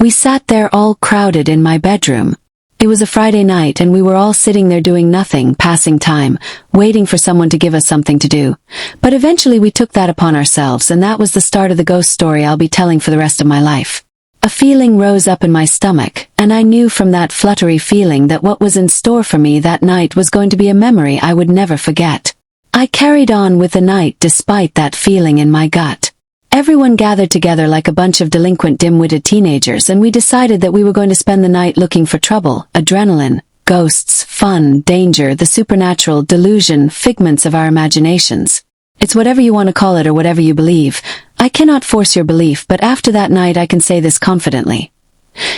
We sat there all crowded in my bedroom. It was a Friday night and we were all sitting there doing nothing, passing time, waiting for someone to give us something to do. But eventually we took that upon ourselves, and that was the start of the ghost story I'll be telling for the rest of my life. A feeling rose up in my stomach, and I knew from that fluttery feeling that what was in store for me that night was going to be a memory I would never forget. I carried on with the night despite that feeling in my gut. Everyone gathered together like a bunch of delinquent dim-witted teenagers, and we decided that we were going to spend the night looking for trouble, adrenaline, ghosts, fun, danger, the supernatural, delusion, figments of our imaginations. It's whatever you want to call it or whatever you believe. I cannot force your belief, but after that night I can say this confidently.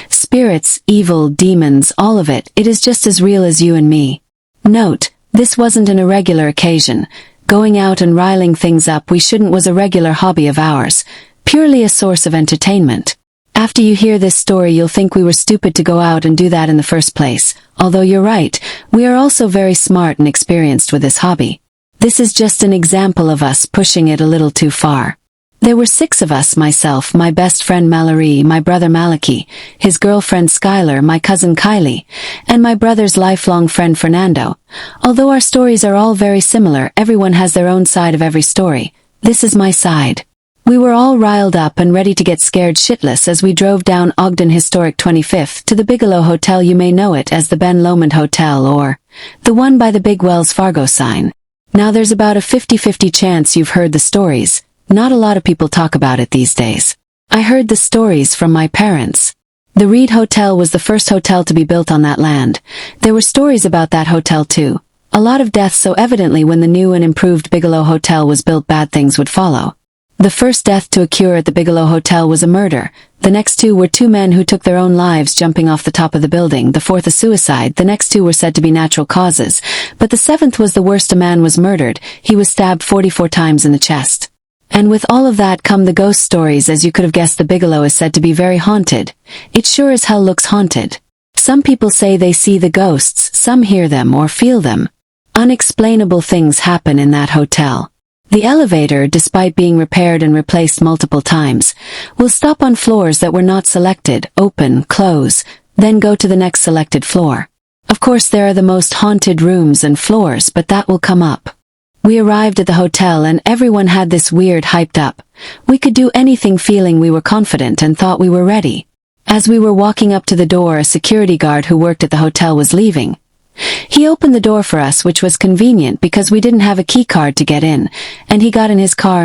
Spirits, evil, demons, all of it, it is just as real as you and me. Note, this wasn't an irregular occasion. Going out and riling things up we shouldn't was a regular hobby of ours, purely a source of entertainment. After you hear this story you'll think we were stupid to go out and do that in the first place, although you're right, we are also very smart and experienced with this hobby. This is just an example of us pushing it a little too far. There were 6 of us: myself, my best friend Mallory, my brother Maliki, his girlfriend Skylar, my cousin Kylie, and my brother's lifelong friend Fernando. Although our stories are all very similar, everyone has their own side of every story. This is my side. We were all riled up and ready to get scared shitless as we drove down Ogden Historic 25th to the Bigelow Hotel. You may know it as the Ben Lomond Hotel, or the one by the big Wells Fargo sign. Now there's about a 50-50 chance you've heard the stories. Not a lot of people talk about it these days. I heard the stories from my parents. The Reed Hotel was the first hotel to be built on that land. There were stories about that hotel too. A lot of deaths, so evidently when the new and improved Bigelow Hotel was built bad things would follow. The first death to occur at the Bigelow Hotel was a murder. The next 2 were 2 men who took their own lives jumping off the top of the building. The 4th a suicide. The next 2 were said to be natural causes. But the 7th was the worst. A man was murdered. He was stabbed 44 times in the chest. And with all of that come the ghost stories. As you could have guessed, the Bigelow is said to be very haunted. It sure as hell looks haunted. Some people say they see the ghosts, some hear them or feel them. Unexplainable things happen in that hotel. The elevator, despite being repaired and replaced multiple times, will stop on floors that were not selected, open, close, then go to the next selected floor. Of course there are the most haunted rooms and floors, but that will come up. We arrived at the hotel and everyone had this weird hyped up. We could do anything, feeling we were confident and thought we were ready. As we were walking up to the door, a security guard who worked at the hotel was leaving. He opened the door for us, which was convenient because we didn't have a key card to get in, and he got in his car and